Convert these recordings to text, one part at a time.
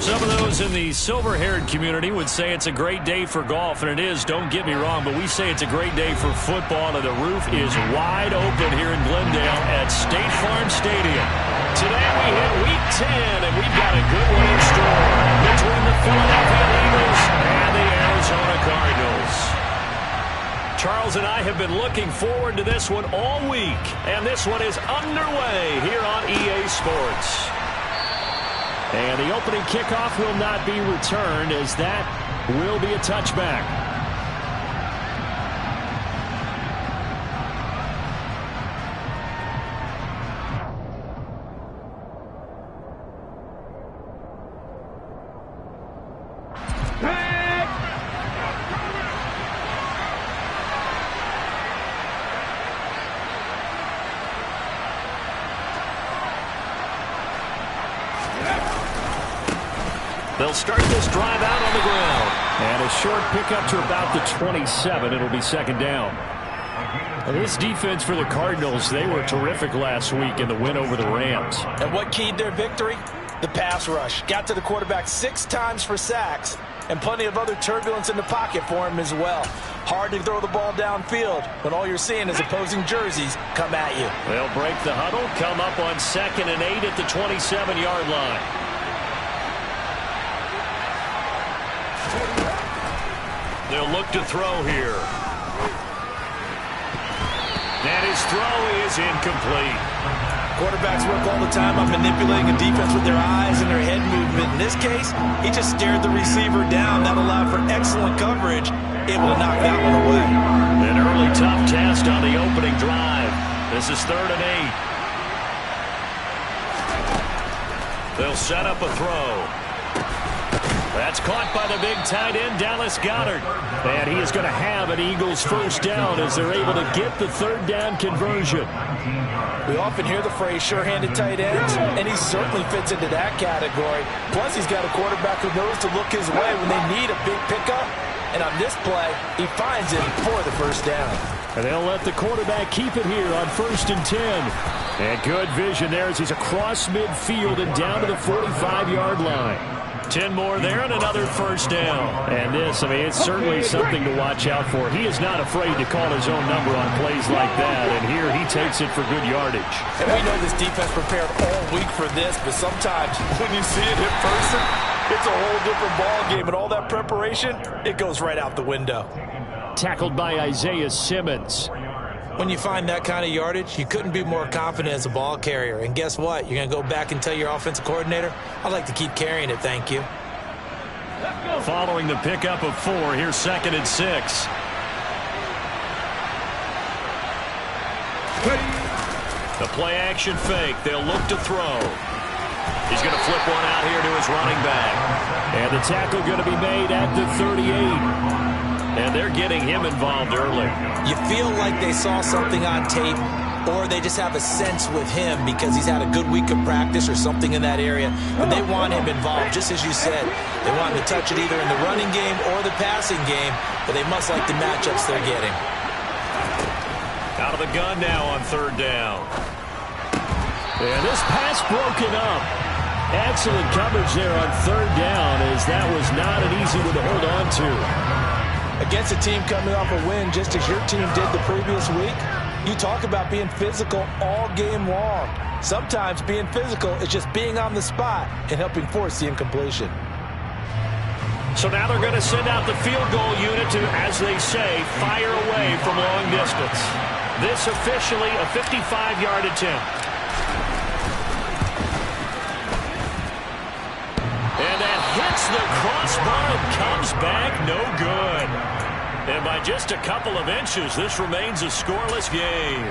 Some of those in the silver-haired community would say it's a great day for golf, and it is, don't get me wrong, but we say it's a great day for football, and the roof is wide open here in Glendale at State Farm Stadium. Today we hit Week 10, and we've got a good one in store between the Philadelphia Eagles and the Arizona Cardinals. Charles and I have been looking forward to this one all week, and this one is underway here on EA Sports. And the opening kickoff will not be returned, as that will be a touchback. They'll start this drive out on the ground. And a short pickup to about the 27. It'll be second down. And this defense for the Cardinals, they were terrific last week in the win over the Rams. And what keyed their victory? The pass rush. Got to the quarterback 6 times for sacks, and plenty of other turbulence in the pocket for him as well. Hard to throw the ball downfield when all you're seeing is opposing jerseys come at you. They'll break the huddle, come up on 2nd and 8 at the 27-yard line. They'll look to throw here. And his throw is incomplete. Quarterbacks work all the time on manipulating a defense with their eyes and their head movement. In this case, he just stared the receiver down. That allowed for excellent coverage, able to knock that one away. An early tough test on the opening drive. This is 3rd and 8. They'll set up a throw. That's caught by the big tight end, Dallas Goedert. And he is going to have an Eagles first down as they're able to get the 3rd down conversion. We often hear the phrase sure-handed tight ends, and he certainly fits into that category. Plus, he's got a quarterback who knows to look his way when they need a big pickup. And on this play, he finds it for the first down. And they'll let the quarterback keep it here on 1st and 10. And good vision there as he's across midfield and down to the 45-yard line. 10 more there and another first down. And this, I mean, it's certainly something to watch out for. He is not afraid to call his own number on plays like that. And here he takes it for good yardage. And we know this defense prepared all week for this, but sometimes when you see it in person, it's a whole different ball game. And all that preparation, it goes right out the window. Tackled by Isaiah Simmons. When you find that kind of yardage, you couldn't be more confident as a ball carrier. And guess what? You're going to go back and tell your offensive coordinator, I'd like to keep carrying it, thank you. Following the pickup of 4, here's 2nd and 6. The play action fake. They'll look to throw. He's going to flip one out here to his running back. And the tackle going to be made at the 38. And they're getting him involved early. You feel like they saw something on tape, or they just have a sense with him because he's had a good week of practice or something in that area, and they want him involved, just as you said. They want him to touch it either in the running game or the passing game, but they must like the matchups they're getting. Out of the gun now on 3rd down. And this pass broken up. Excellent coverage there on 3rd down, as that was not an easy one to hold on to. Against a team coming off a win, just as your team did the previous week, you talk about being physical all game long. Sometimes being physical is just being on the spot and helping force the incompletion. So now they're going to send out the field goal unit to, as they say, fire away from long distance. This officially a 55-yard attempt. And that hits the crossbar and comes back no good. And by just a couple of inches, this remains a scoreless game.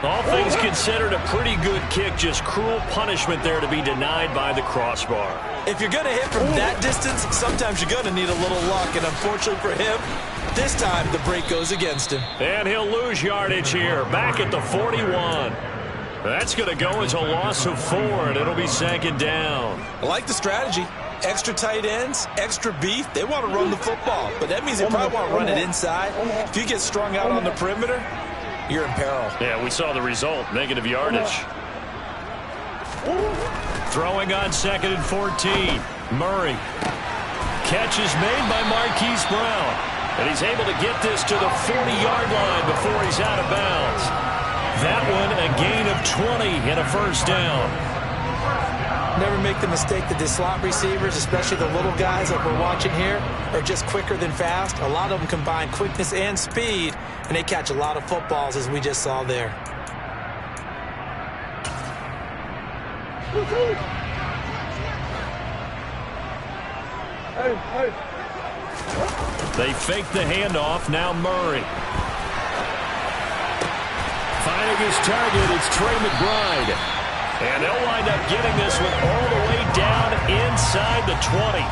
All things considered, a pretty good kick, just cruel punishment there to be denied by the crossbar. If you're going to hit from that distance, sometimes you're going to need a little luck. And unfortunately for him, this time the break goes against him. And he'll lose yardage here, back at the 41. That's going to go as a loss of 4, and it'll be 2nd down. I like the strategy. Extra tight ends, extra beef. They want to run the football, but that means they probably want to run it inside. If you get strung out on the perimeter, you're in peril. Yeah, we saw the result, negative yardage. Throwing on 2nd and 14. Murray. Catch is made by Marquise Brown. And he's able to get this to the 40-yard line before he's out of bounds. That one a gain of 20 and a first down. Never make the mistake that the slot receivers, especially the little guys like we're watching here, are just quicker than fast. A lot of them combine quickness and speed, and they catch a lot of footballs, as we just saw there. They fake the handoff. Now Murray. Finding his target, it's Trey McBride. And they'll wind up getting this one all the way down inside the 20.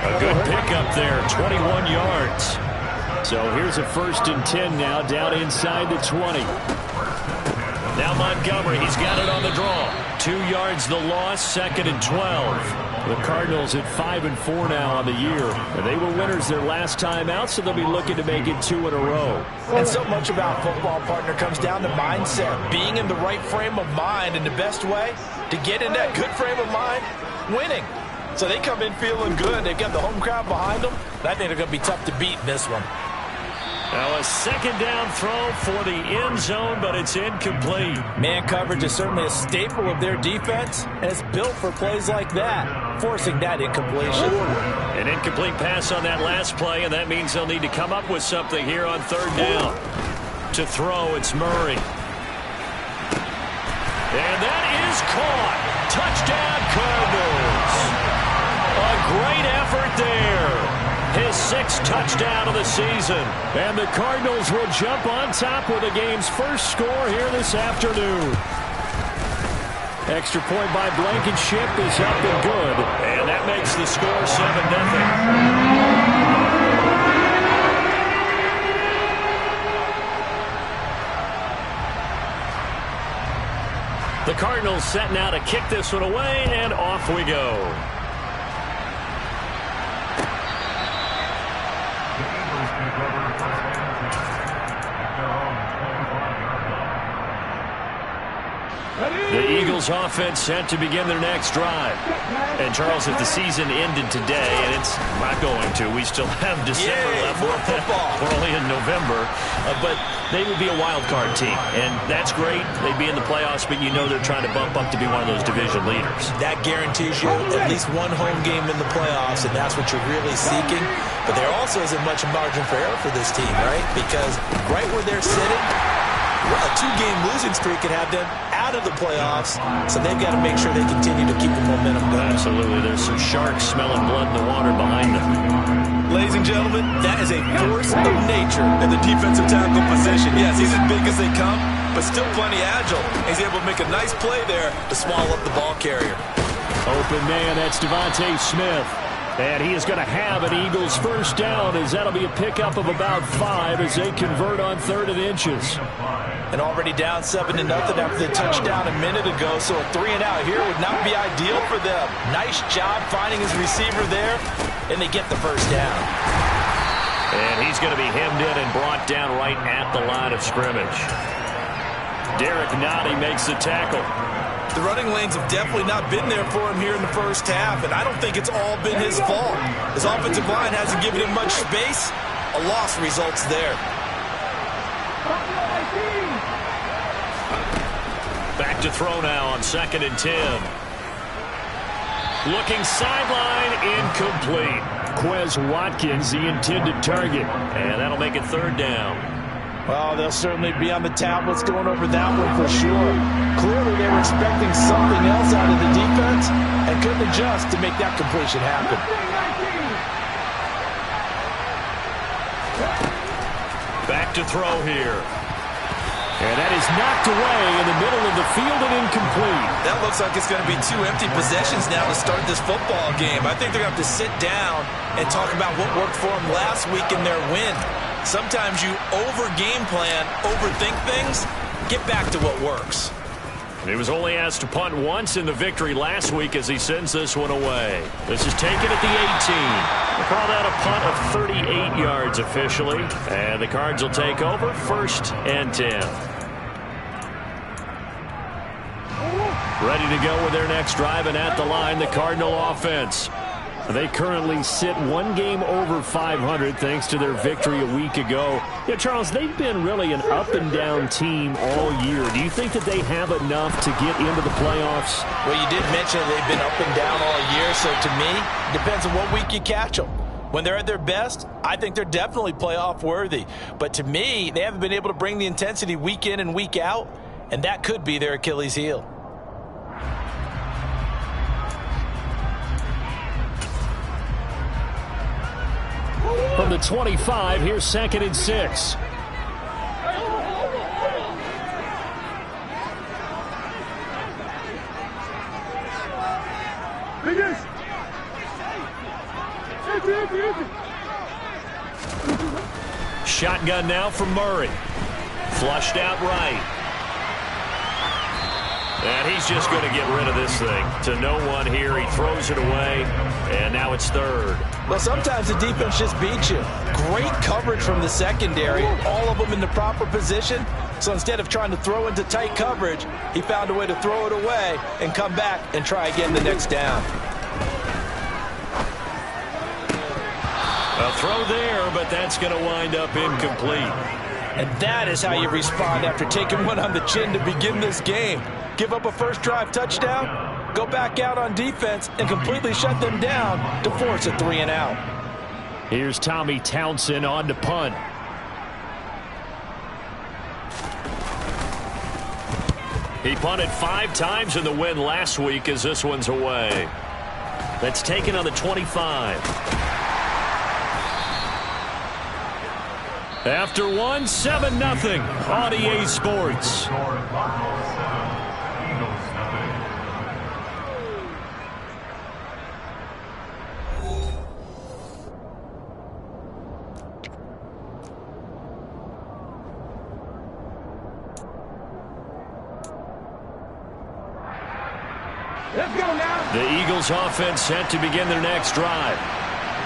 A good pickup there, 21 yards. So here's a 1st and 10 now, down inside the 20. Now Montgomery, he's got it on the draw. 2 yards the loss, 2nd and 12. The Cardinals at 5-4 now on the year. And they were winners their last time out, so they'll be looking to make it 2 in a row. And so much about football, partner, comes down to mindset. Being in the right frame of mind, and the best way to get in that good frame of mind, winning. So they come in feeling good. They've got the home crowd behind them. And I think they're going to be tough to beat in this one. Now a 2nd down throw for the end zone, but it's incomplete. Man coverage is certainly a staple of their defense, and it's built for plays like that, forcing that incompletion. An incomplete pass on that last play, and that means they'll need to come up with something here on 3rd down. To throw, it's Murray. And that is caught. Touchdown, Cardinals. A great effort there. His 6th touchdown of the season. And the Cardinals will jump on top with the game's first score here this afternoon. Extra point by Blankenship is up and good. And that makes the score 7-0. The Cardinals set now to kick this one away, and off we go. The Eagles offense set to begin their next drive. And Charles, if the season ended today, and it's not going to, we still have December left. More football. We're only in November. But they would be a wild card team. And that's great. They'd be in the playoffs, but you know they're trying to bump up to be one of those division leaders. That guarantees you at least one home game in the playoffs, and that's what you're really seeking. But there also isn't much margin for error for this team, right? Because right where they're sitting, a 2-game losing streak could have them out of the playoffs, so they've got to make sure they continue to keep the momentum going. Absolutely. There's some sharks smelling blood in the water behind them. Ladies and gentlemen, that is a force of nature in the defensive tackle position. Yes, he's as big as they come, but still plenty agile. He's able to make a nice play there to swallow up the ball carrier. Open man, that's Devontae Smith. And he is going to have an Eagles first down, as that'll be a pickup of about 5 as they convert on 3rd and inches. And already down 7-0 after the touchdown a minute ago, so a 3-and-out here would not be ideal for them. Nice job finding his receiver there, and they get the first down. And he's going to be hemmed in and brought down right at the line of scrimmage. Derek Nottie makes the tackle. The running lanes have definitely not been there for him here in the first half, and I don't think it's all been his fault. His offensive line hasn't given him much space. A loss results there. Back to throw now on 2nd and 10. Looking sideline, incomplete. Quez Watkins, the intended target. And that'll make it 3rd down. Well, they'll certainly be on the tablets going over that one for sure. Clearly, they were expecting something else out of the defense and couldn't adjust to make that completion happen. Back to throw here. And that is knocked away in the middle of the field and incomplete. That looks like it's going to be 2 empty possessions now to start this football game. I think they're going to have to sit down and talk about what worked for them last week in their win. Sometimes you over-game plan, overthink things, get back to what works. He was only asked to punt once in the victory last week as he sends this one away. This is taken at the 18. We'll call that a punt of 38 yards officially. And the Cards will take over 1st and 10. Ready to go with their next drive, and at the line, the Cardinal offense. They currently sit one game over 500 thanks to their victory a week ago. Yeah, Charles, they've been really an up-and-down team all year. Do you think that they have enough to get into the playoffs? Well, you did mention they've been up and down all year, so to me, it depends on what week you catch them. When they're at their best, I think they're definitely playoff worthy. But to me, they haven't been able to bring the intensity week in and week out, and that could be their Achilles heel. From the 25, here's 2nd and 6. Shotgun now from Murray. Flushed out right. And he's just going to get rid of this thing to no one here. He throws it away, and now it's 3rd. Well, sometimes the defense just beats you. Great coverage from the secondary, all of them in the proper position. So instead of trying to throw into tight coverage, he found a way to throw it away and come back and try again the next down. A throw there, but that's going to wind up incomplete. And that is how you respond after taking one on the chin to begin this game. Give up a first drive touchdown, go back out on defense, and completely shut them down to force a 3-and-out. Here's Tommy Townsend on to punt. He punted 5 times in the win last week as this one's away. That's taken on the 25. After one, 7-0 on EA Sports. Let's go now. The Eagles offense set to begin their next drive.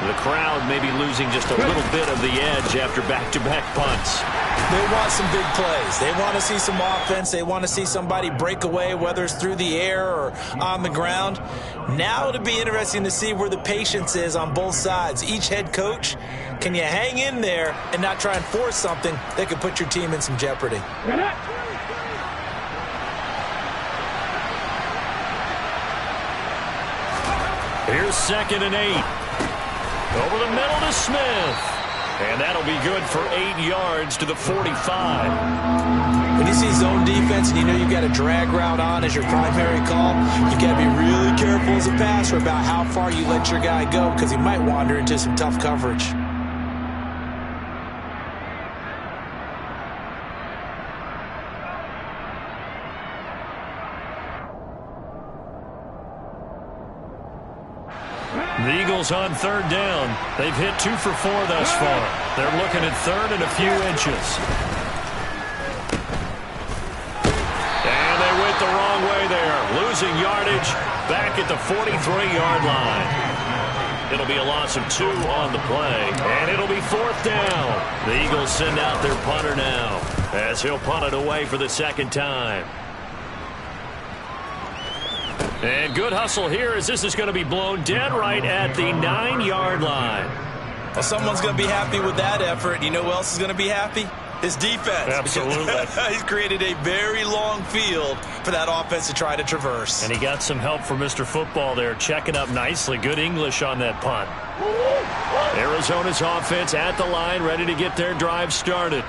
The crowd may be losing just a little bit of the edge after back-to-back punts. They want some big plays. They want to see some offense. They want to see somebody break away, whether it's through the air or on the ground. Now it'll be interesting to see where the patience is on both sides. Each head coach, can you hang in there and not try and force something that could put your team in some jeopardy? Here's 2nd and 8. Over the middle to Smith. And that'll be good for 8 yards to the 45. When you see zone defense and you know you've got a drag route on as your primary call, you've got to be really careful as a passer about how far you let your guy go because he might wander into some tough coverage. The Eagles on 3rd down. They've hit 2 for 4 thus far. They're looking at 3rd and a few inches. And they went the wrong way there. Losing yardage back at the 43-yard line. It'll be a loss of 2 on the play. And it'll be 4th down. The Eagles send out their punter now as he'll punt it away for the 2nd time. And good hustle here as this is going to be blown dead right at the 9-yard line. Well, someone's going to be happy with that effort. You know who else is going to be happy? His defense. Absolutely. He's created a very long field for that offense to try to traverse. And he got some help from Mr. Football there, checking up nicely. Good English on that punt. Arizona's offense at the line, ready to get their drive started.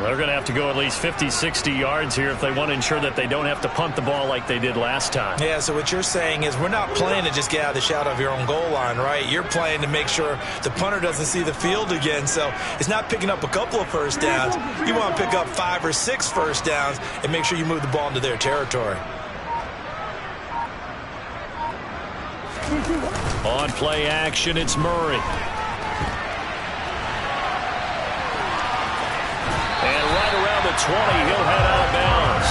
They're going to have to go at least 50, 60 yards here if they want to ensure that they don't have to punt the ball like they did last time. Yeah, so what you're saying is we're not playing to just get out of the shadow of your own goal line, right? You're playing to make sure the punter doesn't see the field again. So it's not picking up a couple of first downs. You want to pick up 5 or 6 first downs and make sure you move the ball into their territory. On play action, it's Murray. And right around the 20, he'll head out of bounds.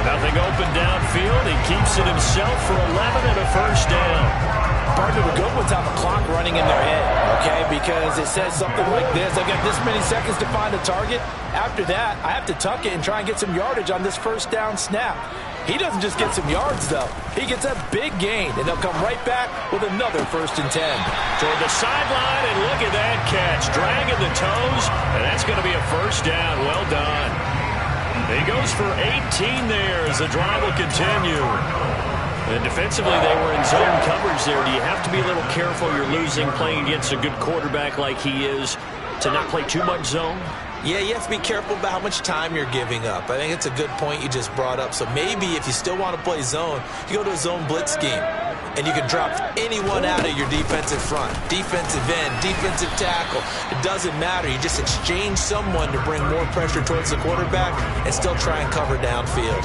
Nothing open downfield. He keeps it himself for 11 and a first down. Partner, the good ones have a clock running in their head, okay? Because it says something like this. I've got this many seconds to find a target. After that, I have to tuck it and try and get some yardage on this first down snap. He doesn't just get some yards, though. He gets a big gain, and they'll come right back with another 1st and 10. Toward the sideline, and look at that catch. Dragging the toes, and that's going to be a 1st down. Well done. He goes for 18 there as the drive will continue. And defensively, they were in zone coverage there. Do you have to be a little careful? You're losing playing against a good quarterback like he is to not play too much zone? Yeah, you have to be careful about how much time you're giving up. I think it's a good point you just brought up. So maybe if you still want to play zone, you go to a zone blitz scheme. And you can drop anyone out of your defensive front. Defensive end, defensive tackle. It doesn't matter. You just exchange someone to bring more pressure towards the quarterback and still try and cover downfield.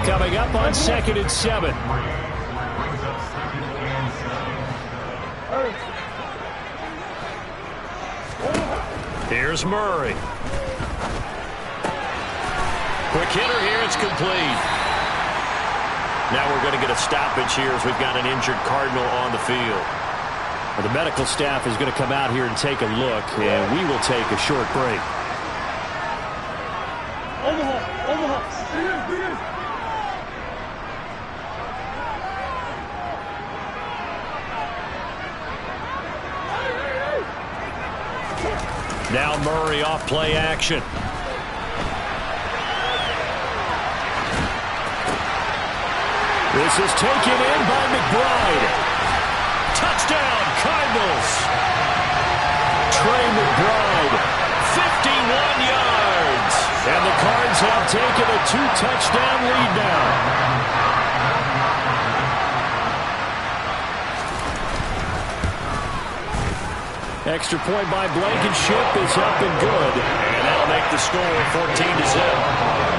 Coming up on 2nd and 7. Here's Murray. Quick hitter here. It's complete. Now we're going to get a stoppage here as we've got an injured Cardinal on the field. Well, the medical staff is going to come out here and take a look, and we will take a short break. Now Murray off play action. This is taken in by McBride. Touchdown, Cardinals. Trey McBride, 51 yards. And the Cards have taken a 2-touchdown lead now. Extra point by Blankenship is up and good. And that'll make the score 14-0.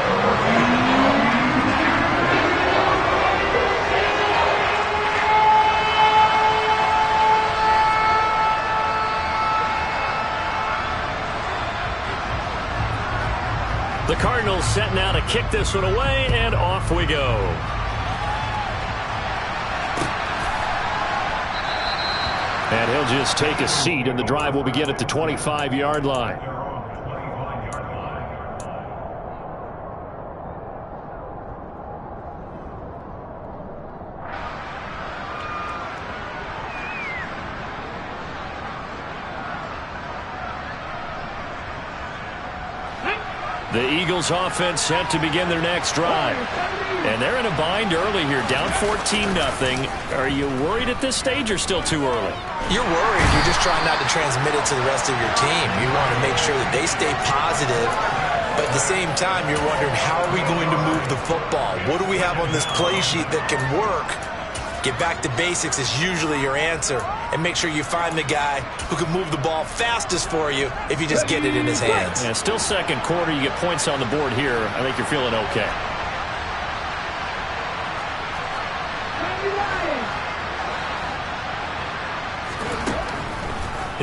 The Cardinals setting out to kick this one away, and off we go. And he'll just take a seat, and the drive will begin at the 25-yard line. The Eagles offense set to begin their next drive. And they're in a bind early here, down 14-0. Are you worried at this stage or still too early? You're worried. You're just trying not to transmit it to the rest of your team. You want to make sure that they stay positive. But at the same time, you're wondering, how are we going to move the football? What do we have on this play sheet that can work? Get back to basics is usually your answer. And make sure you find the guy who can move the ball fastest for you if you just get it in his hands. Yeah, still second quarter. You get points on the board here. I think you're feeling okay.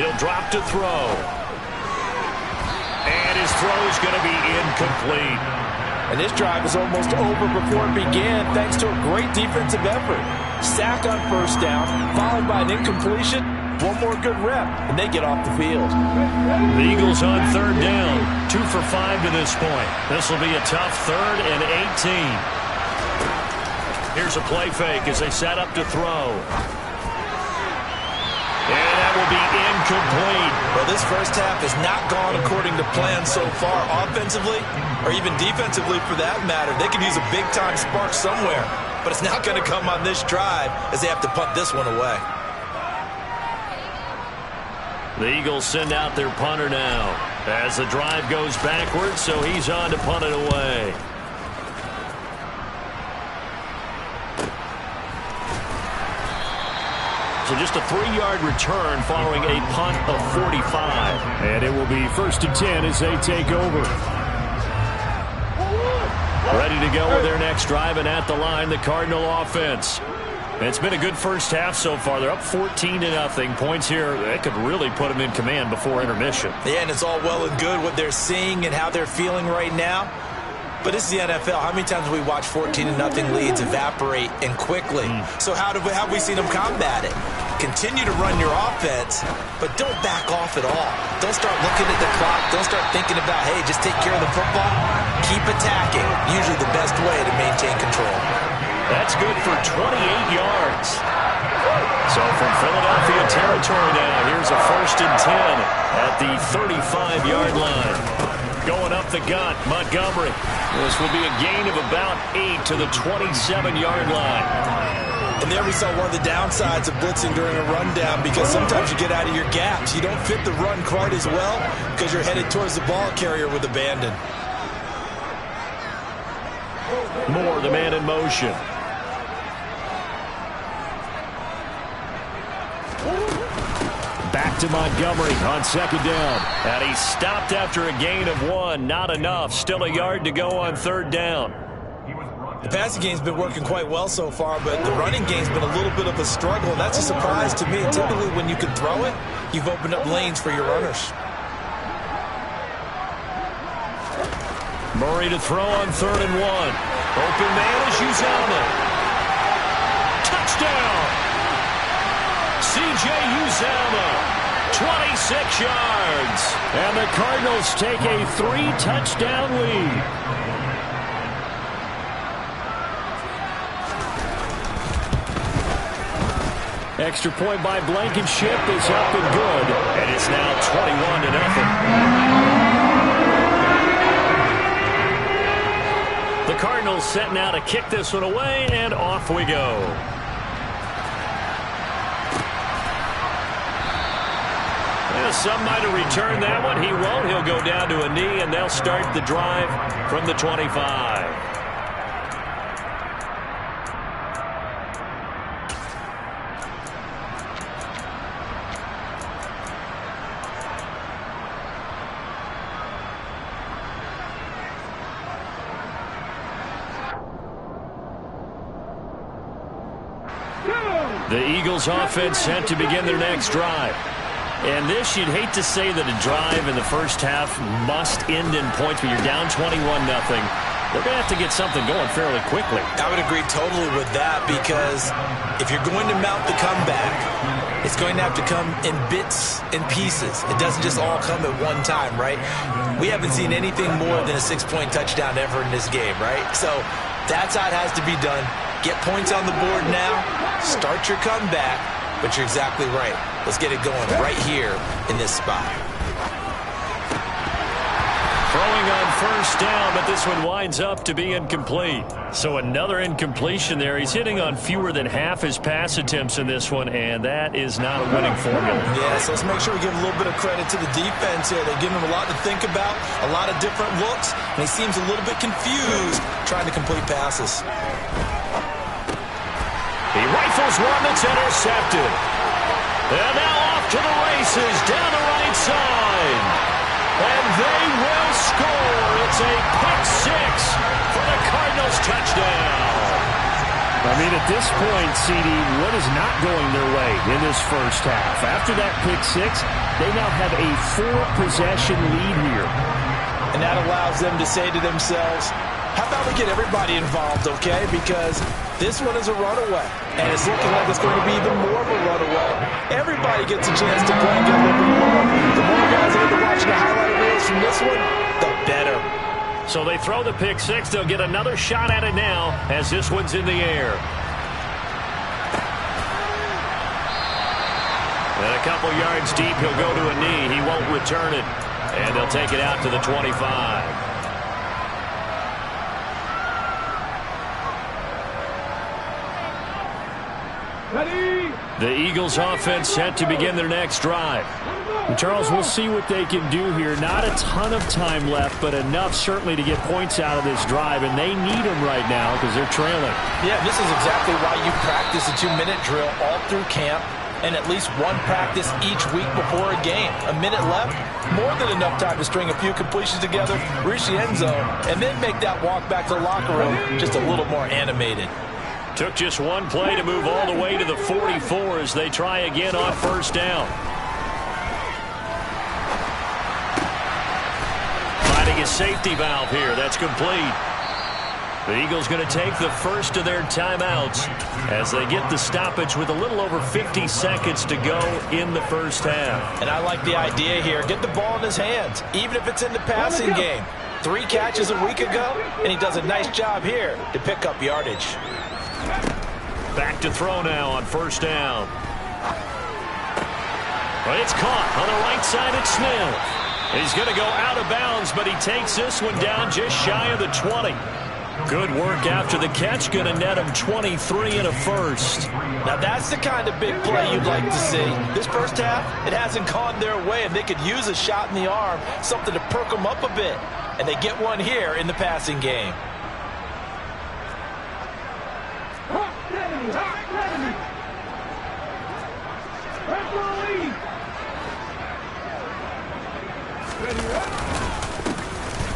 He'll drop to throw. And his throw is going to be incomplete. And this drive is almost over before it began thanks to a great defensive effort. Sack on 1st down, followed by an incompletion. One more good rep, and they get off the field. The Eagles on 3rd down, 2 for 5 to this point. This will be a tough 3rd and 18. Here's a play fake as they set up to throw. And that will be incomplete. Well, this first half has not gone according to plan so far offensively, or even defensively for that matter. They could use a big-time spark somewhere, but it's not going to come on this drive as they have to punt this one away. The Eagles send out their punter now as the drive goes backwards, so he's on to punt it away. So just a 3-yard return following a punt of 45. And it will be 1st and 10 as they take over. Ready to go with their next drive, and at the line, the Cardinal offense. And it's been a good first half so far. They're up 14-0. Points here, that could really put them in command before intermission. Yeah, and it's all well and good what they're seeing and how they're feeling right now. But this is the NFL. How many times have we watched 14-0 leads evaporate and quickly? So how have we seen them combat it? Continue to run your offense, but don't back off at all. Don't start looking at the clock. Don't start thinking about, hey, just take care of the football. Keep attacking. Usually the best way to maintain for 28 yards. So from Philadelphia territory now, here's a 1st and 10 at the 35-yard line. Going up the gut, Montgomery. This will be a gain of about 8 to the 27-yard line. And there we saw one of the downsides of blitzing during a rundown, because sometimes you get out of your gaps. You don't fit the run quite as well because you're headed towards the ball carrier with abandon. Moore, the man in motion. Back to Montgomery on 2nd down. And he stopped after a gain of 1. Not enough. Still a yard to go on 3rd down. The passing game's been working quite well so far, but the running game's been a little bit of a struggle, and that's a surprise to me. Typically, when you can throw it, you've opened up lanes for your runners. Murray to throw on 3rd and 1. Open man is Uzomah. Touchdown! C.J. Uzomah, 26 yards. And the Cardinals take a 3-touchdown lead. Extra point by Blankenship is up and good. And it's now 21-0. The Cardinals set now to kick this one away, and off we go. Well, some might have returned that one. He won't. He'll go down to a knee, and they'll start the drive from the 25. The Eagles offense set to begin their next drive. And this, you'd hate to say that a drive in the first half must end in points, but you're down 21-0. They're going to have to get something going fairly quickly. I would agree totally with that, because if you're going to mount the comeback, it's going to have to come in bits and pieces. It doesn't just all come at one time, right? We haven't seen anything more than a 6-point touchdown ever in this game, right? So that's how it has to be done. Get points on the board now, start your comeback, but you're exactly right. Let's get it going right here in this spot. Throwing on 1st down, but this one winds up to be incomplete. So another incompletion there. He's hitting on fewer than half his pass attempts in this one, and that is not a winning formula. Yeah, so let's make sure we give a little bit of credit to the defense here. They're giving him a lot to think about, a lot of different looks, and he seems a little bit confused trying to complete passes. He rifles one that's intercepted. And now off to the races down the right side. And they will score. It's a pick-6 for the Cardinals touchdown. I mean, at this point, CD, what is not going their way in this first half? After that pick-6, they now have a 4-possession lead here. And that allows them to say to themselves, how about we get everybody involved, okay? Because this one is a runaway, and it's looking like it's going to be even more of a runaway. Everybody gets a chance to play and get a little bit more. The more guys that end up watching the highlight reels from this one, the better. So they throw the pick-6. They'll get another shot at it now as this one's in the air. And a couple yards deep, he'll go to a knee. He won't return it. And they'll take it out to the 25. The Eagles offense set to begin their next drive. And Charles, we'll see what they can do here. Not a ton of time left, but enough certainly to get points out of this drive, and they need them right now because they're trailing. Yeah, this is exactly why you practice a 2-minute drill all through camp and at least one practice each week before a game. A minute left, more than enough time to string a few completions together, reach the end zone, and then make that walk back to the locker room just a little more animated. Took just one play to move all the way to the 44 as they try again on 1st down. Finding a safety valve here. That's complete. The Eagles going to take the first of their timeouts as they get the stoppage with a little over 50 seconds to go in the first half. And I like the idea here. Get the ball in his hands, even if it's in the passing game. 3 catches a week ago, and he does a nice job here to pick up yardage. Back to throw now on first down. But it's caught on the right side at Smith. He's going to go out of bounds, but he takes this one down just shy of the 20. Good work after the catch. Going to net him 23 and a first. Now that's the kind of big play you'd like to see. This first half, it hasn't gone their way, and they could use a shot in the arm, something to perk them up a bit. And they get one here in the passing game.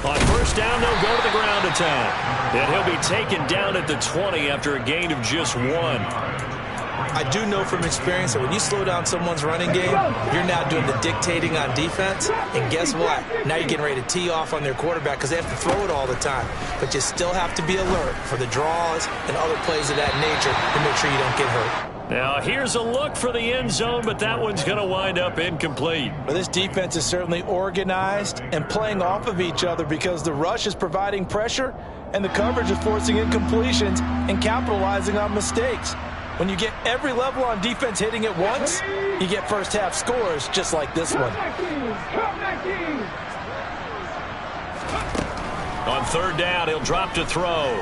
On first down, they'll go to the ground attack. And he'll be taken down at the 20 after a gain of just 1. I do know from experience that when you slow down someone's running game, you're now doing the dictating on defense. And guess what? Now you're getting ready to tee off on their quarterback because they have to throw it all the time. But you still have to be alert for the draws and other plays of that nature to make sure you don't get hurt. Now, here's a look for the end zone, but that one's going to wind up incomplete. Well, this defense is certainly organized and playing off of each other because the rush is providing pressure and the coverage is forcing incompletions and capitalizing on mistakes. When you get every level on defense hitting at once, you get first half scores just like this one. On third down, he'll drop to throw.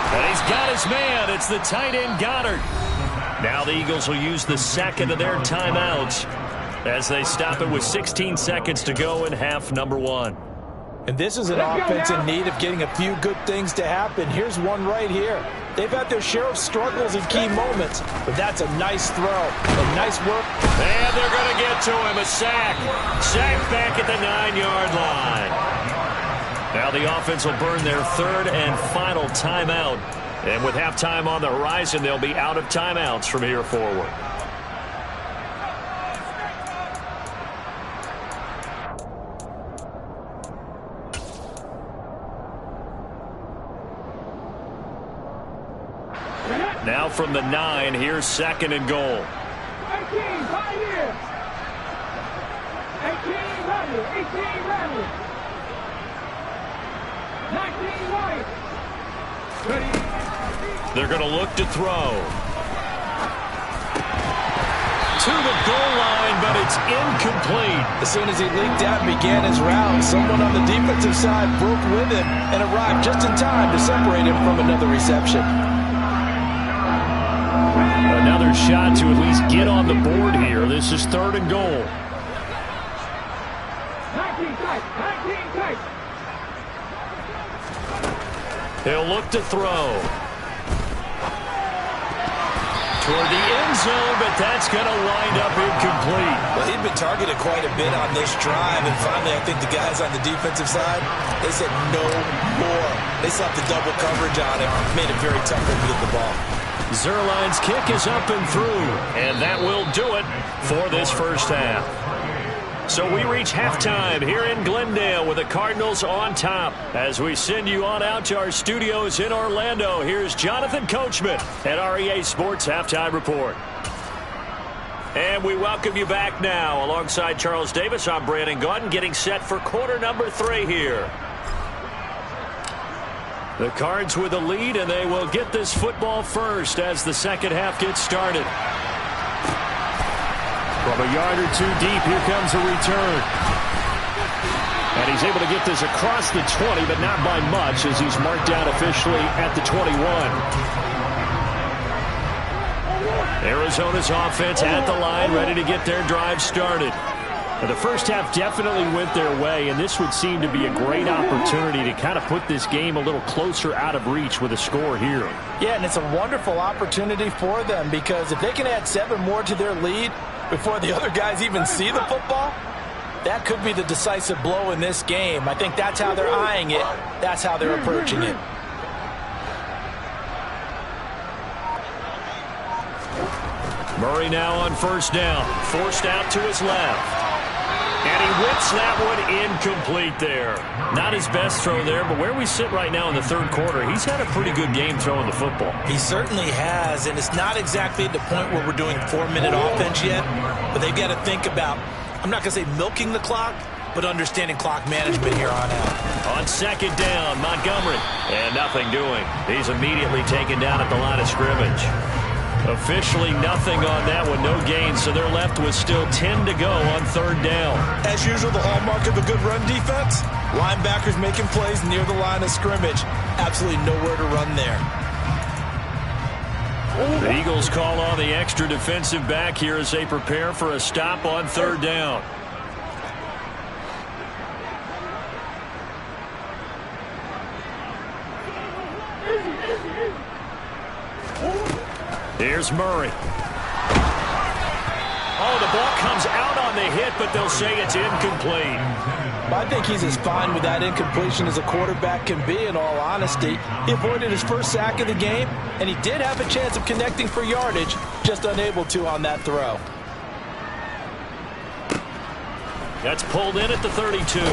And he's got his man. It's the tight end, Goddard. Now the Eagles will use the second of their timeouts as they stop it with 16 seconds to go in half number 1. And this is an offense in need of getting a few good things to happen. Here's one right here. They've had their share of struggles in key moments, but that's a nice throw and nice work. And they're going to get to him. A sack. Sack back at the 9-yard line. Now the offense will burn their third and final timeout. And with halftime on the horizon, they'll be out of timeouts from here forward. Now from the 9, here's second and goal. 18, right here. 18, right here. 18, right here. 19, right. They're going to look to throw. To the goal line, but it's incomplete. As soon as he leaked out and began his route, someone on the defensive side broke with him and arrived just in time to separate him from another reception. Another shot to at least get on the board here. This is third and goal. 19 tight. 19 tight. He'll look to throw. Toward the end zone, but that's going to wind up incomplete. Well, he'd been targeted quite a bit on this drive, and finally I think the guys on the defensive side, they said no more. They slapped the double coverage on him, made it very tough for him to get the ball. Zuerlein's kick is up and through, and that will do it for this first half. So we reach halftime here in Glendale with the Cardinals on top. As we send you on out to our studios in Orlando, here's Jonathan Coachman at REA Sports Halftime Report. And we welcome you back now. Alongside Charles Davis, I'm Brandon Gaudin, getting set for quarter number 3 here. The Cards with a lead, and they will get this football first as the second half gets started. From a yard or two deep, here comes a return. And he's able to get this across the 20, but not by much as he's marked down officially at the 21. Arizona's offense at the line, ready to get their drive started. Now, the first half definitely went their way, and this would seem to be a great opportunity to kind of put this game a little closer out of reach with a score here. Yeah, and it's a wonderful opportunity for them because if they can add 7 more to their lead before the other guys even see the football, that could be the decisive blow in this game. I think that's how they're eyeing it. That's how they're approaching it. Murray now on first down, forced out to his left. And he whips that one incomplete there. Not his best throw there, but where we sit right now in the third quarter, he's had a pretty good game throwing the football. He certainly has, and it's not exactly at the point where we're doing 4-minute offense yet, but they've got to think about, I'm not going to say milking the clock, but understanding clock management here on out. On second down, Montgomery. And nothing doing. He's immediately taken down at the line of scrimmage. Officially nothing on that one, no gain, so they're left with still 10 to go on third down. As usual, the hallmark of a good run defense, linebackers making plays near the line of scrimmage. Absolutely nowhere to run there. The Eagles call on the extra defensive back here as they prepare for a stop on third down. Here's Murray. Oh, the ball comes out on the hit, but they'll say it's incomplete. I think he's as fine with that incompletion as a quarterback can be, in all honesty. He avoided his first sack of the game, and he did have a chance of connecting for yardage, just unable to on that throw. That's pulled in at the 32.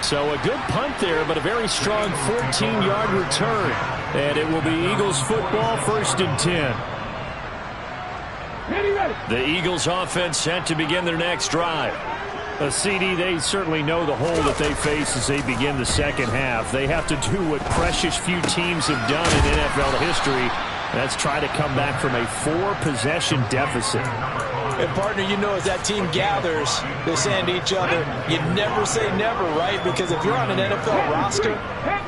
So a good punt there, but a very strong 14-yard return. And it will be Eagles football, 1st and 10. The Eagles offense set to begin their next drive. CD, they certainly know the hole that they face as they begin the second half. They have to do what precious few teams have done in NFL history. That's try to come back from a 4-possession deficit. And, partner, you know, as that team gathers, they're saying to each other, you never say never, right? Because if you're on an NFL roster,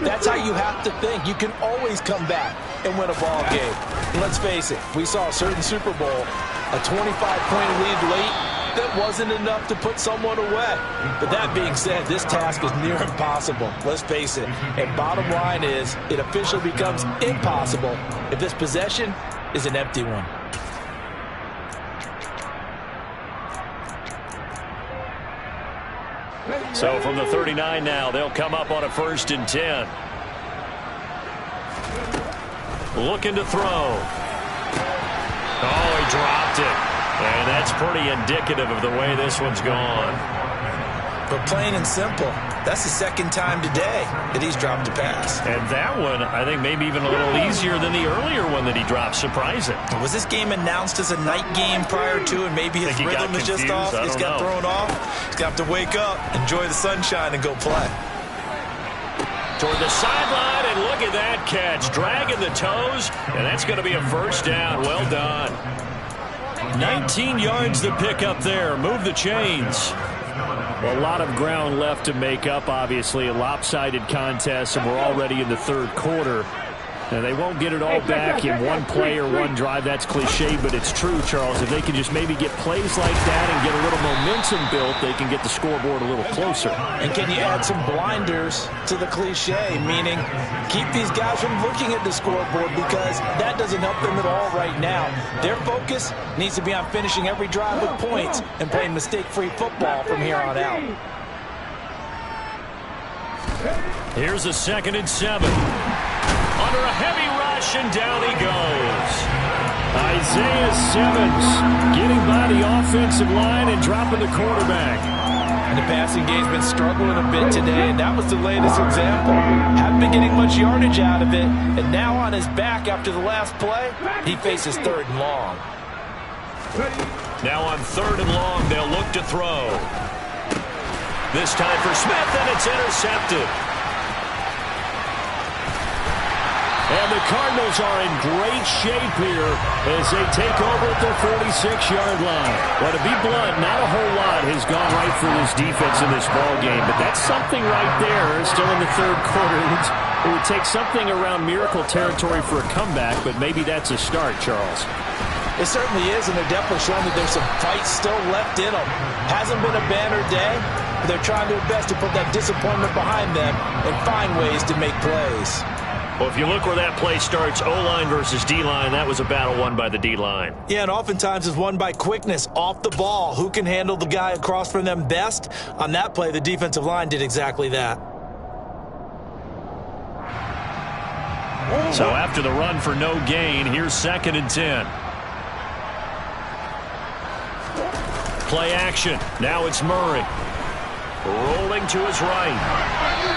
that's how you have to think. You can always come back and win a ball game. And let's face it, we saw a certain Super Bowl, a 25-point lead late, that wasn't enough to put someone away. But that being said, this task is near impossible. Let's face it. And bottom line is, it officially becomes impossible if this possession is an empty one. So from the 39 now, they'll come up on a 1st and 10. Looking to throw. Oh, he dropped it. And that's pretty indicative of the way this one's gone. But plain and simple, that's the second time today that he's dropped a pass. And that one, I think, maybe even a little easier than the earlier one that he dropped. Surprising. Was this game announced as a night game prior to, and maybe his rhythm is just off? He's got thrown off. He's got to wake up, enjoy the sunshine, and go play. Toward the sideline, and look at that catch. Dragging the toes, and that's going to be a 1st down. Well done. 19 yards to pick up there. Move the chains. Well, a lot of ground left to make up, obviously. A lopsided contest, and we're already in the third quarter. And they won't get it all back in one play or one drive. That's cliche, but it's true, Charles. If they can just maybe get plays like that and get a little momentum built, they can get the scoreboard a little closer. And can you add some blinders to the cliche, meaning keep these guys from looking at the scoreboard, because that doesn't help them at all right now. Their focus needs to be on finishing every drive with points and playing mistake-free football from here on out. Here's a 2nd and 7. Under a heavy rush, and down he goes. Isaiah Simmons getting by the offensive line and dropping the quarterback. And the passing game's been struggling a bit today, and that was the latest example. Haven't been getting much yardage out of it, and now on his back after the last play, he faces 3rd and long. Now on 3rd and long, they'll look to throw. This time for Smith, and it's intercepted. And the Cardinals are in great shape here as they take over at their 46-yard line. Well, to be blunt, not a whole lot has gone right for this defense in this ball game, but that's something right there. Still in the third quarter. It would take something around miracle territory for a comeback, but maybe that's a start, Charles. It certainly is, and they're definitely showing that there's some fight still left in them. Hasn't been a banner day, but they're trying their best to put that disappointment behind them and find ways to make plays. Well, if you look where that play starts, O-line versus D-line, that was a battle won by the D-line. Yeah, and oftentimes it's won by quickness off the ball. Who can handle the guy across from them best? On that play, the defensive line did exactly that. So after the run for no gain, here's 2nd and 10. Play action. Now it's Murray. Rolling to his right.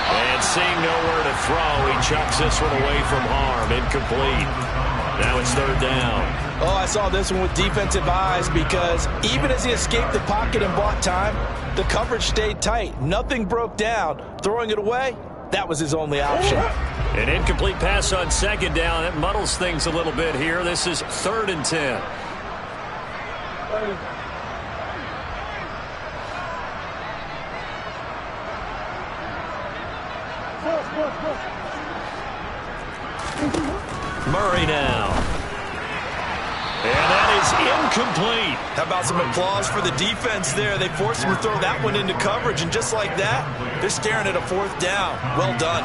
And seeing nowhere to throw, he chucks this one away from harm. Incomplete. Now it's 3rd down. Oh, I saw this one with defensive eyes because even as he escaped the pocket and bought time, the coverage stayed tight. Nothing broke down. Throwing it away, that was his only option. An incomplete pass on second down. That muddles things a little bit here. This is 3rd and 10. Murray now. And that is incomplete. How about some applause for the defense there? They forced him to throw that one into coverage, and just like that, they're staring at a 4th down. Well done.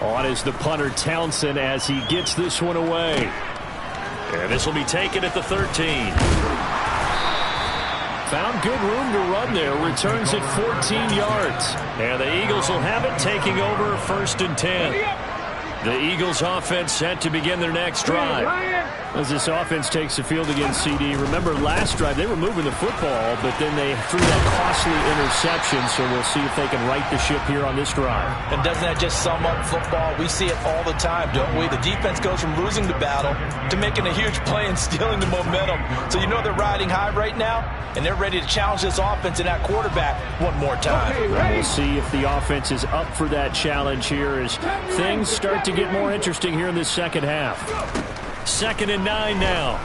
On is the punter Townsend as he gets this one away. And this will be taken at the 13. Found good room to run there. Returns it 14 yards. And the Eagles will have it, taking over 1st and 10. The Eagles offense set to begin their next drive. As this offense takes the field against CD, remember last drive they were moving the football, but then they threw that costly interception, so we'll see if they can right the ship here on this drive. And doesn't that just sum up football? We see it all the time, don't we? The defense goes from losing the battle to making a huge play and stealing the momentum. So you know they're riding high right now, and they're ready to challenge this offense and that quarterback one more time. We'll see if the offense is up for that challenge here as things start to get more interesting here in this second half. 2nd and 9 now.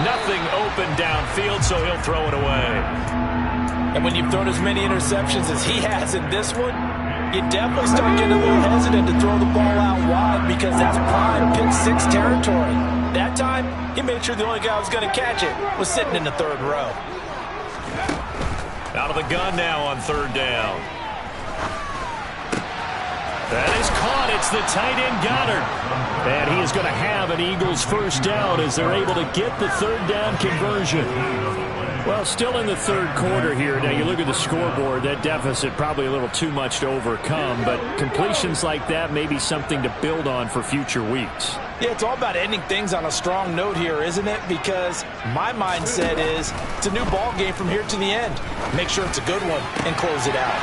Nothing open downfield, so he'll throw it away. And when you've thrown as many interceptions as he has in this one, you definitely start getting a little hesitant to throw the ball out wide because that's prime pick 6 territory. That time, he made sure the only guy who was going to catch it was sitting in the 3rd row. Out of the gun now on 3rd down. That is caught. It's the tight end Goddard. And he is going to have an Eagles 1st down as they're able to get the 3rd down conversion. Well, still in the 3rd quarter here. Now, you look at the scoreboard, that deficit probably a little too much to overcome, but completions like that may be something to build on for future weeks. Yeah, it's all about ending things on a strong note here, isn't it? Because my mindset is it's a new ball game from here to the end. Make sure it's a good one and close it out.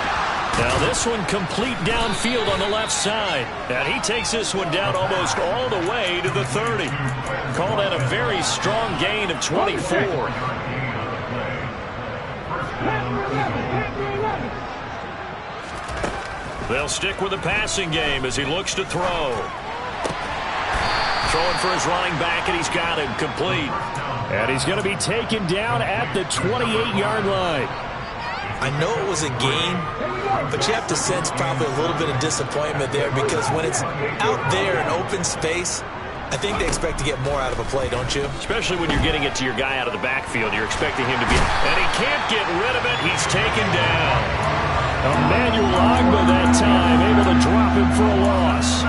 Now this one complete downfield on the left side. And he takes this one down almost all the way to the 30. Call that a very strong gain of 24. They'll stick with the passing game as he looks to throw. Throwing for his running back, and he's got him complete. And he's going to be taken down at the 28-yard line. I know it was a gain, but you have to sense probably a little bit of disappointment there because when it's out there in open space, I think they expect to get more out of a play, don't you? Especially when you're getting it to your guy out of the backfield. You're expecting him to be... And he can't get rid of it. He's taken down. Emmanuel Ogbah that time, able to drop him for a loss.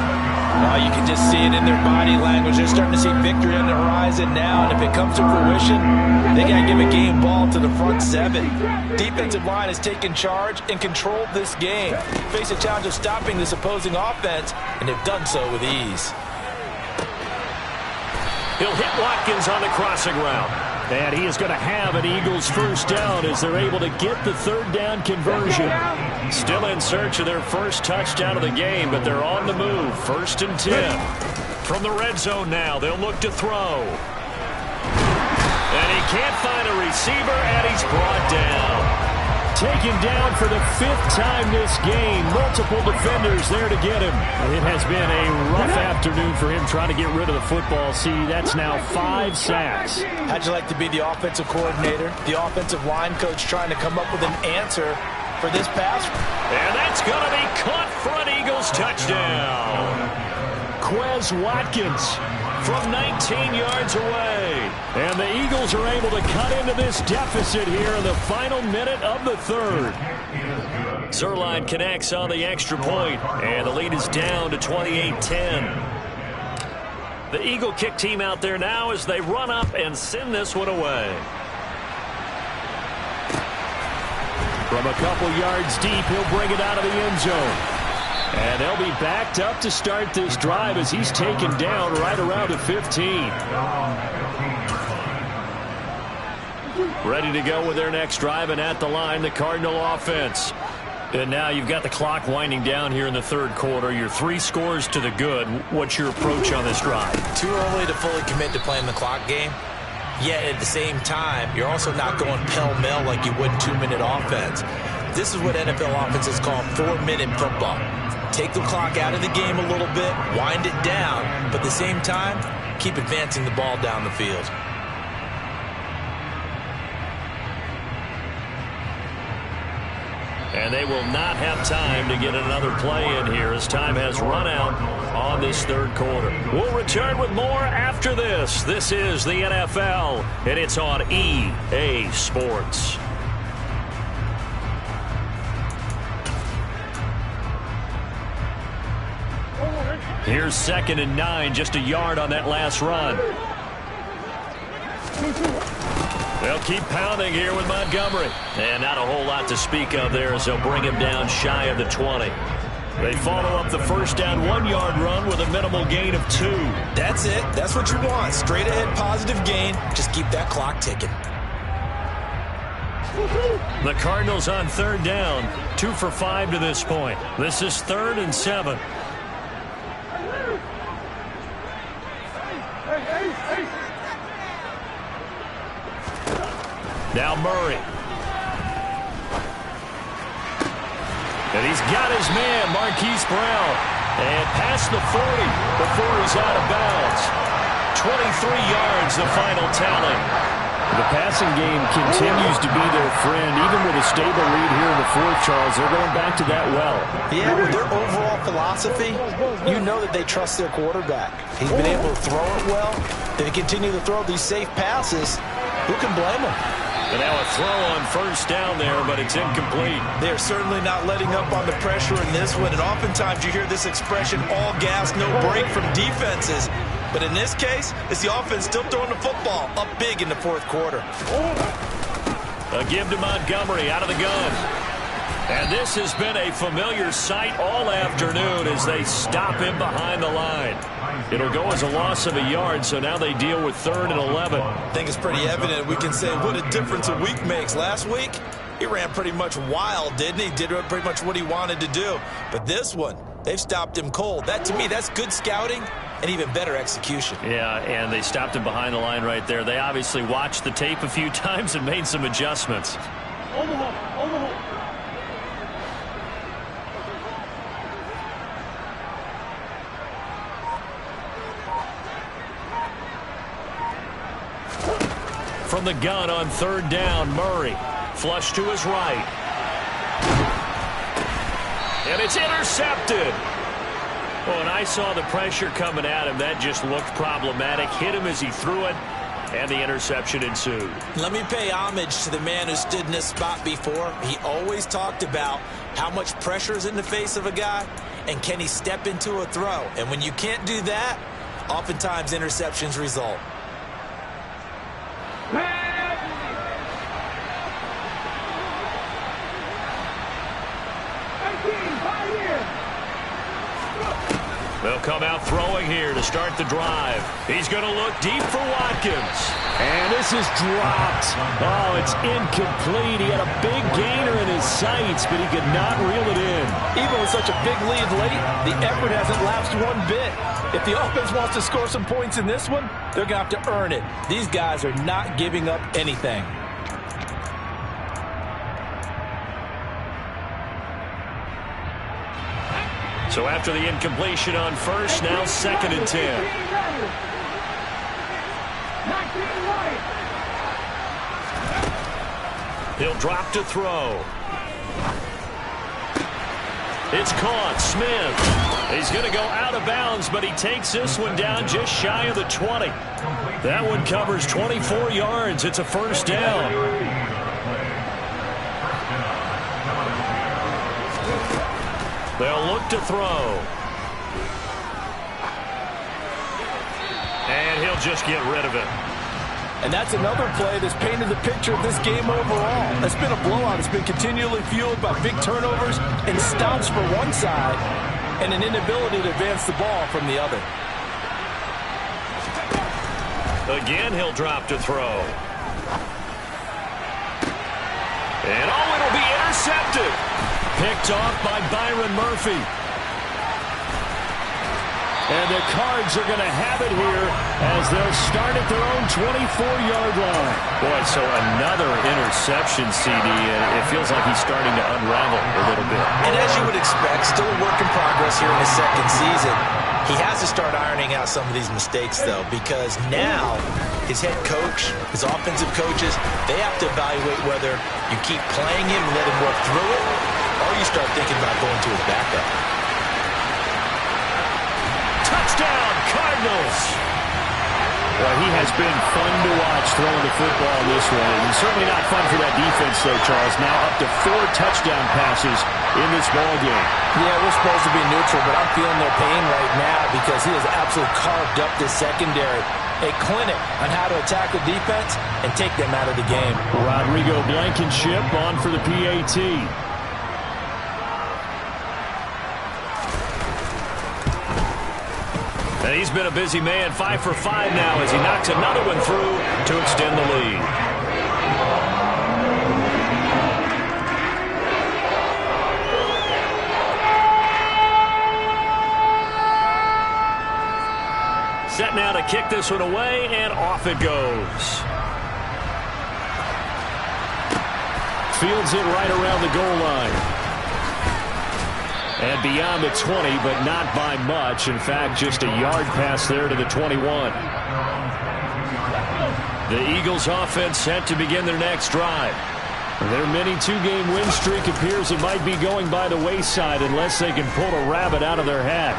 Oh, you can just see it in their body language. They're starting to see victory on the horizon now, and if it comes to fruition, they got to give a game ball to the front 7. Defensive line has taken charge and controlled this game. Face a challenge of stopping this opposing offense, and they've done so with ease. He'll hit Watkins on the crossing route. And he is going to have an Eagles 1st down as they're able to get the 3rd down conversion. Still in search of their first touchdown of the game, but they're on the move. 1st and 10. From the red zone now, they'll look to throw. And he can't find a receiver, and he's brought down. Taken down for the 5th time this game. Multiple defenders there to get him. It has been a rough afternoon for him trying to get rid of the football. See, that's now 5 sacks. How'd you like to be the offensive coordinator, the offensive line coach trying to come up with an answer for this pass? And that's going to be caught for an Eagles touchdown. Quez Watkins from 19 yards away. And the Eagles are able to cut into this deficit here in the final minute of the 3rd. Zuerlein connects on the extra point, and the lead is down to 28-10. The Eagle kick team out there now as they run up and send this one away. From a couple yards deep, he'll bring it out of the end zone. And they'll be backed up to start this drive as he's taken down right around the 15. Ready to go with their next drive, and at the line, the Cardinal offense. And now you've got the clock winding down here in the third quarter. You're 3 scores to the good. What's your approach on this drive? Too early to fully commit to playing the clock game. Yet at the same time, you're also not going pell-mell like you would 2-minute offense. This is what NFL offenses call 4-minute football. Take the clock out of the game a little bit, wind it down, but at the same time, keep advancing the ball down the field. And they will not have time to get another play in here as time has run out on this third quarter. We'll return with more after this. This is the NFL, and it's on EA Sports. Here's 2nd and 9, just a yard on that last run. They'll keep pounding here with Montgomery. And not a whole lot to speak of there as they'll bring him down shy of the 20. They follow up the first down 1-yard run with a minimal gain of 2. That's it. That's what you want. Straight ahead positive gain. Just keep that clock ticking. The Cardinals on 3rd down. 2 for 5 to this point. This is 3rd and 7. Now Murray. And he's got his man, Marquise Brown. And past the 40 before he's out of bounds. 23 yards, the final tally. The passing game continues to be their friend. Even with a stable lead here in the fourth, Charles, they're going back to that well. Yeah, with their overall philosophy, you know that they trust their quarterback. He's been able to throw it well. They continue to throw these safe passes. Who can blame them? And now a throw on first down there, but it's incomplete. They're certainly not letting up on the pressure in this one, and oftentimes you hear this expression, all gas, no break from defenses. But in this case, it's the offense still throwing the football up big in the fourth quarter. A give to Montgomery out of the gun. And this has been a familiar sight all afternoon as they stop him behind the line. It'll go as a loss of a yard, so now they deal with 3rd and 11. I think it's pretty evident. We can say what a difference a week makes. Last week, he ran pretty much wild, didn't he? Did pretty much what he wanted to do. But this one, they've stopped him cold. That, to me, that's good scouting and even better execution. Yeah, and they stopped him behind the line right there. They obviously watched the tape a few times and made some adjustments. From the gun on 3rd down, Murray. Flush to his right. And it's intercepted. Well, when I saw the pressure coming at him, that just looked problematic. Hit him as he threw it, and the interception ensued. Let me pay homage to the man who stood in this spot before. He always talked about how much pressure is in the face of a guy, and can he step into a throw. And when you can't do that, oftentimes interceptions result. They'll come out throwing here to start the drive. He's going to look deep for Watkins. And this is dropped. Oh, it's incomplete. He had a big gainer in his sights, but he could not reel it in. Even with such a big lead late, the effort hasn't lapsed one bit. If the offense wants to score some points in this one, they're going to have to earn it. These guys are not giving up anything. So after the incompletion on first, now 2nd and 10. He'll drop to throw. It's caught. Smith. He's going to go out of bounds, but he takes this one down just shy of the 20. That one covers 24 yards. It's a first down. They'll look to throw. And he'll just get rid of it. And that's another play that's painted the picture of this game overall. It's been a blowout. It's been continually fueled by big turnovers and stops for one side and an inability to advance the ball from the other. Again, he'll drop to throw. And oh, it'll be intercepted. Picked off by Byron Murphy. And the Cards are going to have it here as they'll start at their own 24-yard line. Boy, so another interception, CD, and it feels like he's starting to unravel a little bit. And as you would expect, still a work in progress here in his second season. He has to start ironing out some of these mistakes, though, because now his head coach, his offensive coaches, they have to evaluate whether you keep playing him and let him work through it, or you start thinking about going to his backup. Touchdown, Cardinals! Well, he has been fun to watch throwing the football in this one. And certainly not fun for that defense, though, Charles. Now up to 4 touchdown passes in this ball game. Yeah, we're supposed to be neutral, but I'm feeling their pain right now because he has absolutely carved up this secondary. A clinic on how to attack the defense and take them out of the game. Rodrigo Blankenship on for the PAT. And he's been a busy man, 5 for 5 now as he knocks another one through to extend the lead. Set now to kick this one away, and off it goes. Fields it right around the goal line. And beyond the 20, but not by much. In fact, just a yard pass there to the 21. The Eagles offense set to begin their next drive. Their mini 2-game win streak appears it might be going by the wayside unless they can pull a rabbit out of their hat.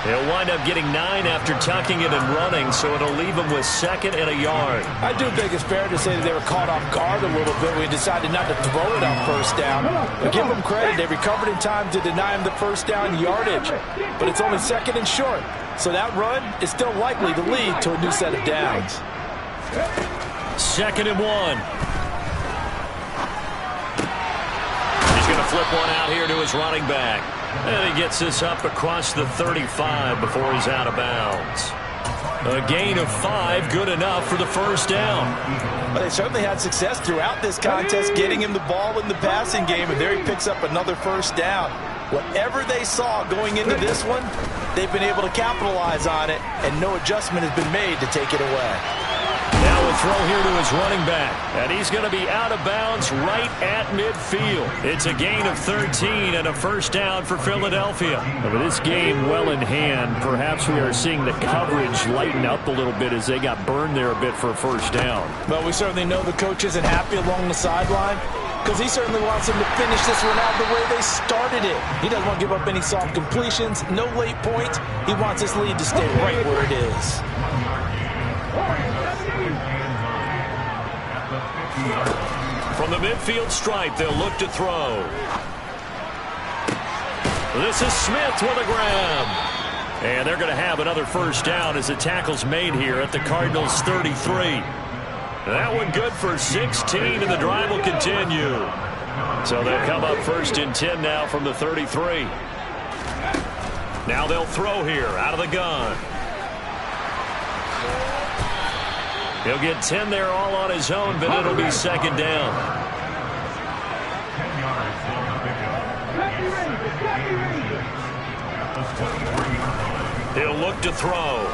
They'll wind up getting 9 after tucking it and running, so it'll leave them with 2nd and a yard. I do think it's fair to say that they were caught off guard a little bit. We decided not to throw it on first down. But give them credit. They recovered in time to deny him the first down yardage. But it's only 2nd and short. So that run is still likely to lead to a new set of downs. 2nd and 1. He's going to flip one out here to his running back. And he gets this up across the 35 before he's out of bounds. A gain of 5, good enough for the first down. Well, they certainly had success throughout this contest, getting him the ball in the passing game, and there he picks up another first down. Whatever they saw going into this one, they've been able to capitalize on it, and no adjustment has been made to take it away. Now a throw here to his running back, and he's going to be out of bounds right at midfield. It's a gain of 13 and a first down for Philadelphia. With this game well in hand, perhaps we are seeing the coverage lighten up a little bit as they got burned there a bit for a first down. Well, we certainly know the coach isn't happy along the sideline because he certainly wants them to finish this one out the way they started it. He doesn't want to give up any soft completions, no late points. He wants this lead to stay right where it is. From the midfield stripe, they'll look to throw. This is Smith with a grab. And they're going to have another first down as the tackle's made here at the Cardinals' 33. That one good for 16, and the drive will continue. So they'll come up 1st and 10 now from the 33. Now they'll throw here out of the gun. He'll get 10 there all on his own, but it'll be 2nd down. He'll look to throw.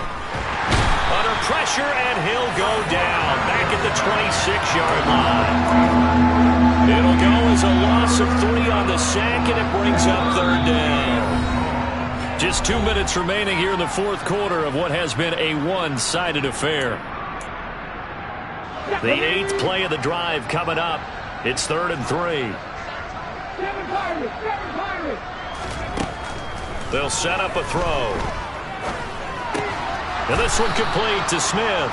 Under pressure, and he'll go down back at the 26-yard line. It'll go as a loss of 3 on the sack, and it brings up 3rd down. Just 2 minutes remaining here in the 4th quarter of what has been a one-sided affair. The 8th play of the drive coming up. It's 3rd and 3. They'll set up a throw. And this one complete to Smith.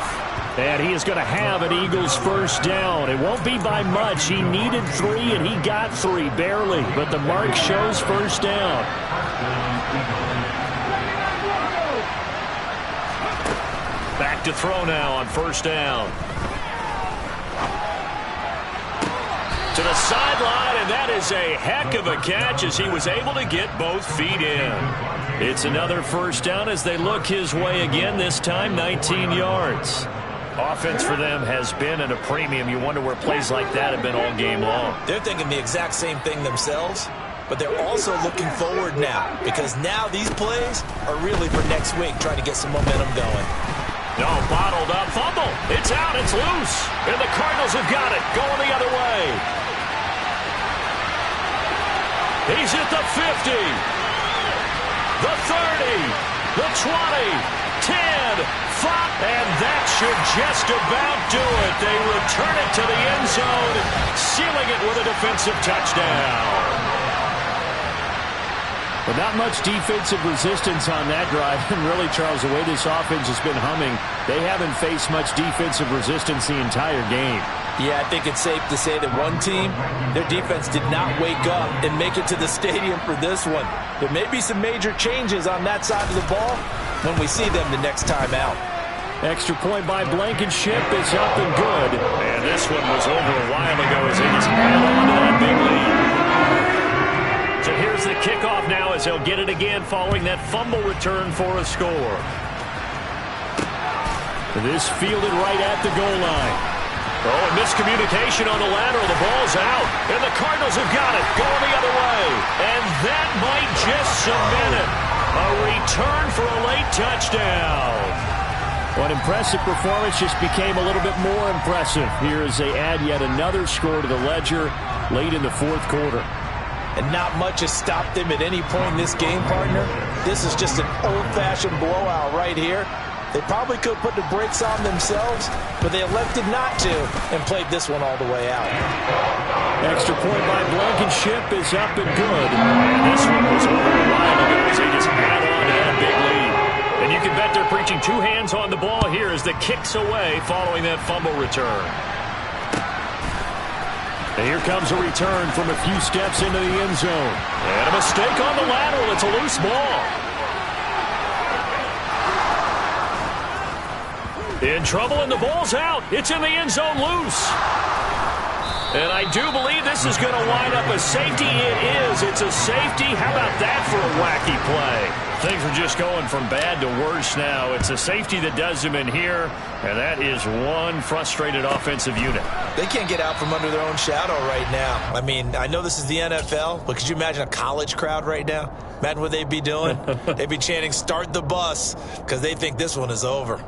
And he is going to have an Eagles first down. It won't be by much. He needed 3, and he got 3, barely. But the mark shows first down. Back to throw now on first down. To the sideline, and that is a heck of a catch as he was able to get both feet in. It's another first down as they look his way again, this time 19 yards. Offense for them has been at a premium. You wonder where plays like that have been all game long. They're thinking the exact same thing themselves, but they're also looking forward now because now these plays are really for next week, trying to get some momentum going. No, bottled up, fumble. It's out, it's loose. And the Cardinals have got it, going the other way. He's at the 50, the 30, the 20, 10, 5, and that should just about do it. They return it to the end zone, sealing it with a defensive touchdown. But not much defensive resistance on that drive. And really, Charles, the way this offense has been humming, they haven't faced much defensive resistance the entire game. Yeah, I think it's safe to say that one team, their defense did not wake up and make it to the stadium for this one. There may be some major changes on that side of the ball when we see them the next time out. Extra point by Blankenship is up and good. And this one was over a while ago as they just held on to that big lead. So here's the kickoff now as they'll get it again following that fumble return for a score. This fielded right at the goal line. Oh, a miscommunication on the lateral. The ball's out. And the Cardinals have got it going the other way. And that might just cement it. A return for a late touchdown. What impressive performance just became a little bit more impressive here as they add yet another score to the ledger late in the fourth quarter. And not much has stopped them at any point in this game, partner. This is just an old-fashioned blowout right here. They probably could put the brakes on themselves, but they elected not to and played this one all the way out. Extra point by Blankenship is up and good. And this one was over a while ago as they just add on to that big lead. And you can bet they're preaching two hands on the ball here as the kick's away following that fumble return. And here comes a return from a few steps into the end zone. And a mistake on the lateral. It's a loose ball. In trouble, and the ball's out. It's in the end zone loose. And I do believe this is going to wind up a safety. It is. It's a safety. How about that for a wacky play? Things are just going from bad to worse now. It's a safety that does them in here, and that is one frustrated offensive unit. They can't get out from under their own shadow right now. I mean, I know this is the NFL, but could you imagine a college crowd right now? Imagine what they'd be doing. They'd be chanting, "Start the bus," because they think this one is over.